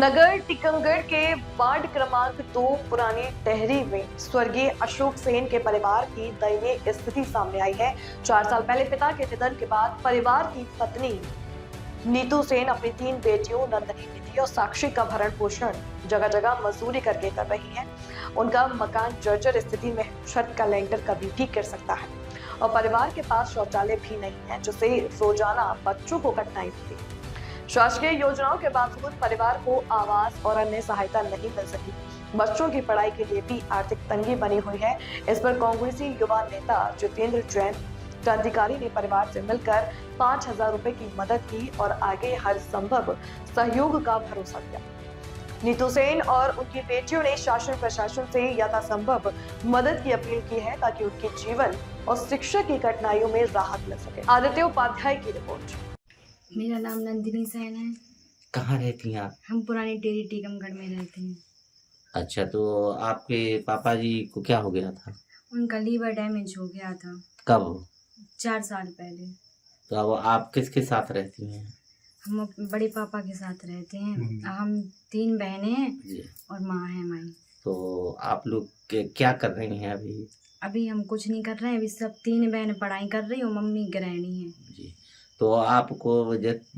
नगर टीकमगढ़ के वार्ड क्रमांक 2 पुरानी टहरी में स्वर्गीय अशोक सेन के परिवार की दयनीय स्थिति सामने आई है। 4 साल पहले पिता के निधन के बाद परिवार की पत्नी नीतू सेन अपनी 3 बेटियों नंदनी, निधि और साक्षी का भरण पोषण जगह जगह मजदूरी करके कर रही हैं। उनका मकान जर्जर स्थिति में, छत का लेंटर कभी भी गिर सकता है और परिवार के पास शौचालय भी नहीं है, जिससे रोजाना बच्चों को कठिनाई होती है। शासकीय योजनाओं के बावजूद परिवार को आवास और अन्य सहायता नहीं मिल सकी। बच्चों की पढ़ाई के लिए भी आर्थिक तंगी बनी हुई है। इस पर कांग्रेसी युवा नेता जितेंद्र जैन क्रांतिकारी ने परिवार से मिलकर 5,000 रुपए की मदद की और आगे हर संभव सहयोग का भरोसा दिया। नीतू सेन और उनकी बेटियों ने शासन प्रशासन से यथासंभव मदद की अपील की है ताकि उनके जीवन और शिक्षा की कठिनाइयों में राहत मिल सके। आदित्य उपाध्याय की रिपोर्ट। मेरा नाम नंदिनी सेन है। कहाँ रहती हैं आप? हम पुरानी टेरी टीकमगढ़ में रहते हैं। अच्छा, तो आपके पापा जी को क्या हो गया था? उनका लीवर डैमेज हो गया था। कब? 4 साल पहले। तो अब आप किसके साथ रहती हैं? हम अपने बड़े पापा के साथ रहते हैं। हम 3 बहनें हैं जी। और माँ है हमारी। तो आप लोग क्या कर रही हैं अभी? अभी हम कुछ नहीं कर रहे हैं। अभी सब 3 बहनें पढ़ाई कर रही और मम्मी गृहिणी है। जी। तो आपको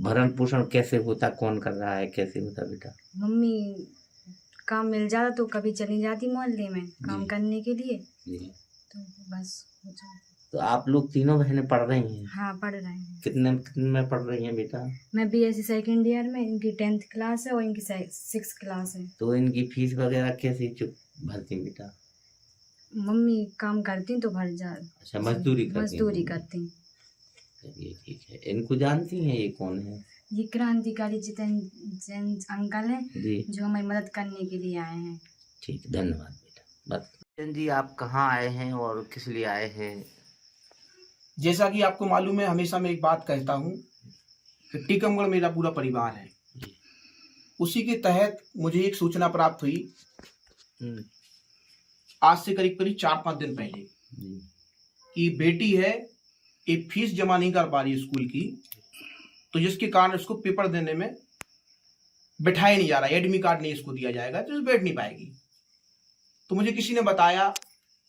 भरण पोषण कैसे होता, कौन कर रहा है, कैसे होता बेटा? मम्मी काम मिल जाता तो कभी चली जाती मोहल्ले में काम करने के लिए। जी। तो बस हो जाता। तो आप लोग तीनों बहनें पढ़ रही हैं? हाँ, पढ़ रहे हैं। कितने में पढ़ रही हैं बेटा? मैं BSc सेकेंड ईयर में, इनकी 10th क्लास है और इनकी 6th क्लास है। तो इनकी फीस वगैरह कैसे भरती बेटा? मम्मी काम करती तो भर जा। अच्छा, मजदूरी करती। चलिए ठीक है। इनको जानती हैं, ये कौन है? ये क्रांतिकारी जितेंद्र जैन अंकल हैं जी, जो हमारी मदद करने के लिए आए हैं। ठीक, धन्यवाद बेटा। बस जी, आप कहाँ आए हैं और किस लिए आए हैं? जैसा कि आपको मालूम है, हमेशा मैं एक बात कहता हूँ कि टीकमगढ़ मेरा पूरा परिवार है। उसी के तहत मुझे एक सूचना प्राप्त हुई आज से करीब 4-5 दिन पहले कि बेटी है, एक फीस जमा नहीं कर पा रही स्कूल की, तो जिसके कारण उसको पेपर देने में बैठाया नहीं जा रहा, एडमिट कार्ड नहीं इसको दिया जाएगा, तो बैठ नहीं पाएगी। तो मुझे किसी ने बताया,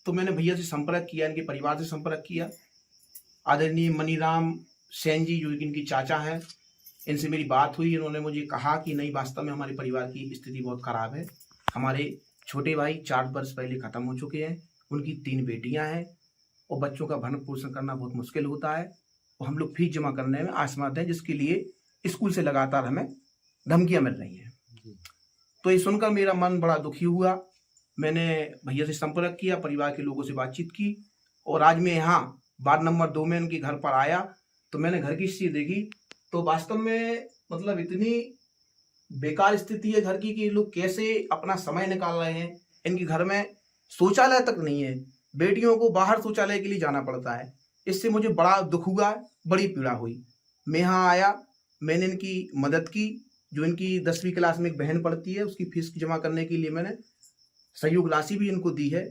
तो मैंने भैया से संपर्क किया, इनके परिवार से संपर्क किया। आदरणीय मनीराम सेन जी जो इनकी चाचा हैं, इनसे मेरी बात हुई। इन्होंने मुझे कहा कि नहीं, वास्तव में हमारे परिवार की स्थिति बहुत खराब है। हमारे छोटे भाई 4 वर्ष पहले खत्म हो चुके हैं, उनकी 3 बेटियां हैं और बच्चों का भरण पोषण करना बहुत मुश्किल होता है और हम लोग फीस जमा करने में असमर्थ हैं, जिसके लिए स्कूल से लगातार हमें धमकियां मिल रही हैं। तो ये सुनकर मेरा मन बड़ा दुखी हुआ। मैंने भैया से संपर्क किया, परिवार के लोगों से बातचीत की और आज मैं यहाँ वार्ड नंबर 2 में उनके घर पर आया तो मैंने घर की स्थिति देखी। तो वास्तव में मतलब इतनी बेकार स्थिति है घर की कि लोग कैसे अपना समय निकाल रहे हैं। इनके घर में शौचालय तक नहीं है, बेटियों को बाहर शौचालय के लिए जाना पड़ता है। इससे मुझे बड़ा दुख हुआ, बड़ी पीड़ा हुई। मैं यहाँ आया, मैंने इनकी मदद की। जो इनकी 10वीं क्लास में एक बहन पढ़ती है, उसकी फीस जमा करने के लिए मैंने सहयोग राशि भी इनको दी है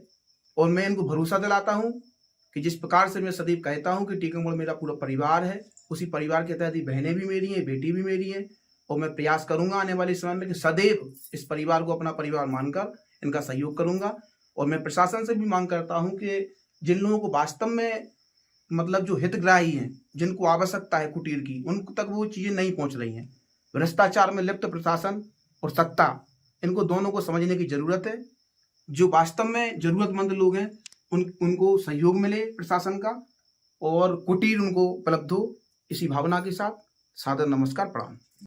और मैं इनको भरोसा दिलाता हूँ कि जिस प्रकार से मैं सदैव कहता हूँ कि टीकमगढ़ मेरा पूरा परिवार है, उसी परिवार के तहत बहनें भी मेरी हैं, बेटी भी मेरी है और मैं प्रयास करूंगा आने वाले समय में कि सदैव इस परिवार को अपना परिवार मानकर इनका सहयोग करूंगा। और मैं प्रशासन से भी मांग करता हूं कि जिन लोगों को वास्तव में मतलब जो हितग्राही हैं, जिनको आवश्यकता है कुटीर की, उन तक वो चीज़ें नहीं पहुंच रही हैं। भ्रष्टाचार में लिप्त प्रशासन और सत्ता, इनको दोनों को समझने की जरूरत है। जो वास्तव में जरूरतमंद लोग हैं उनको सहयोग मिले प्रशासन का और कुटीर उनको उपलब्ध हो। इसी भावना के साथ सादर नमस्कार, प्रणाम।